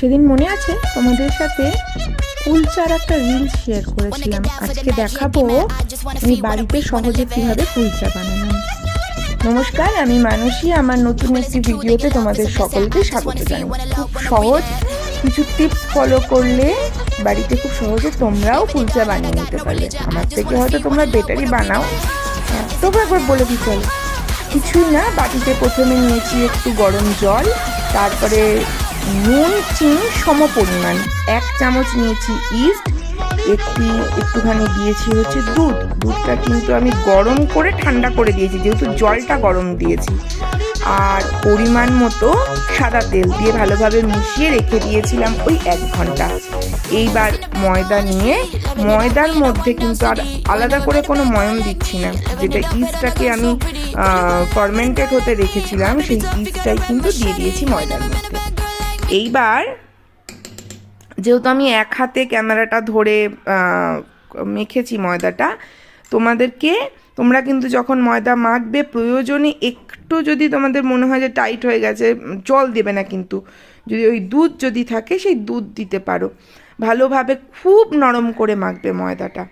সেদিন মনে আছে তোমাদের সাথে কুলচার একটা রিল শেয়ার করেছিলাম। আজকে দেখাবো আমি বাড়িতে সহজে কিভাবে কুলচা বানালাম। নমস্কার, আমি মানসী। আমার নতুন একটি ভিডিওতে তোমাদের সকলকে স্বাগত জানাই। খুব সহজ কিছু টিপস ফলো করলে বাড়িতে খুব সহজে তোমরাও কুলচা বানিয়ে নিতে পারবে। আমার থেকে হয়তো তোমরা বেটারই বানাও, তবু একবার বলে দিতে হবে। কিছুই না, বাটিতে প্রথমে নিয়েছি একটু গরম জল, তারপরে নুন চিনি সম পরিমাণ, 1 চামচ নিয়েছি ইস্ট, একটুখানি দিয়েছি হচ্ছে দুধটা কিন্তু আমি গরম করে ঠান্ডা করে দিয়েছি, যেহেতু জলটা গরম দিয়েছি। আর পরিমাণ মতো সাদা তেল দিয়ে ভালোভাবে মিশিয়ে রেখে দিয়েছিলাম ওই 1 ঘন্টা। এইবার ময়দা নিয়ে ময়দার মধ্যে কিন্তু আর আলাদা করে কোনো ময়ম দিচ্ছি না, যেটা ইস্টটাকে আমি ফার্মেন্টেড হতে রেখেছিলাম সেই ইস্টটাই কিন্তু দিয়ে দিয়েছি ময়দার মধ্যে। এইবার যেহেতু আমি এক হাতে ক্যামেরাটা ধরে মেখেছি ময়দাটা, তোমরা কিন্তু যখন ময়দা মাখবে প্রয়োজনে একটু যদি তোমাদের মনে হয় যে টাইট হয়ে গেছে, জল দেবে না, কিন্তু যদি ওই দুধ যদি থাকে সেই দুধ দিতে পারো। ভালোভাবে খুব নরম করে মাখবে ময়দাটা।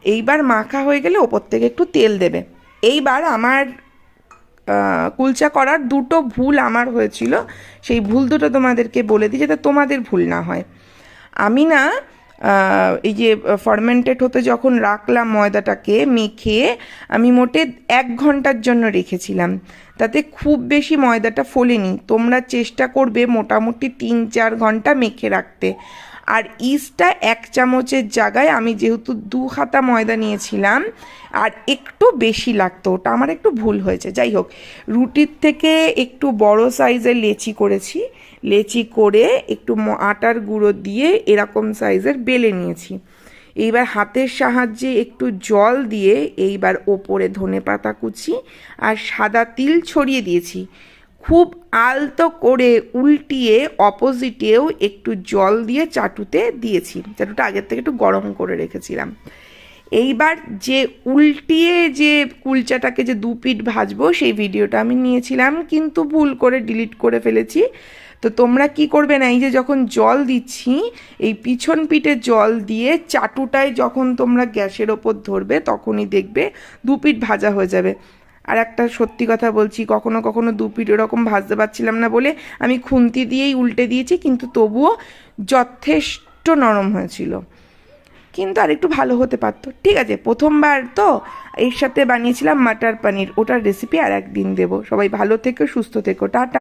এইবার মাখা হয়ে গেলে ওপর থেকে একটু তেল দেবে। এইবার আমার কুলচা করার 2টো ভুল আমার হয়েছিল, সেই ভুল দুটো তোমাদেরকে বলে দিই যাতে তোমাদের ভুল না হয়। আমি না এই যে ফার্মেন্টেড হতে যখন রাখলাম ময়দাটাকে মেখে, আমি মোটে 1 ঘন্টার জন্য রেখেছিলাম, তাতে খুব বেশি ময়দাটা ফোলেনি। তোমরা চেষ্টা করবে মোটামুটি 3-4 ঘন্টা মেখে রাখতে। আর ইস্টটা 1 চামচের জায়গায় আমি যেহেতু 2 হাতা ময়দা নিয়েছিলাম আর একটু বেশি লাগতো, ওটা আমার একটু ভুল হয়েছে। যাই হোক, রুটির থেকে একটু বড় সাইজের লেচি করেছি, লেচি করে একটু আটার গুঁড়ো দিয়ে এরকম সাইজের বেলে নিয়েছি। এইবার হাতের সাহায্যে একটু জল দিয়ে এইবার ওপরে ধনেপাতা কুচি আর সাদা তিল ছড়িয়ে দিয়েছি। খুব আলতো করে উল্টিয়ে অপোজিটেও একটু জল দিয়ে চাটুতে দিয়েছি। চাটুটা আগের থেকে একটু গরম করে রেখেছিলাম। এইবার যে উল্টিয়ে যে কুলচাটাকে যে 2 পিঠ ভাজবো সেই ভিডিওটা আমি নিয়েছিলাম, কিন্তু ভুল করে ডিলিট করে ফেলেছি। তো তোমরা কি করবে না, এই যে যখন জল দিচ্ছি এই পিছন পিঠে জল দিয়ে চাটুটায় যখন তোমরা গ্যাসের ওপর ধরবে তখনই দেখবে 2 পিঠ ভাজা হয়ে যাবে। আর একটা সত্যি কথা বলছি, কখনো কখনো 2 পিঠ এরকম ভাজতে পারছিলাম না বলে আমি খুন্তি দিয়েই উল্টে দিয়েছি, কিন্তু তবুও যথেষ্ট নরম হয়েছিল, কিন্তু আর একটু ভালো হতে পারতো। ঠিক আছে, প্রথমবার তো। এর সাথে বানিয়েছিলাম মাটার পনির, ওটার রেসিপি আর একদিন দেবো। সবাই ভালো থেকো, সুস্থ থেকো, টাটা।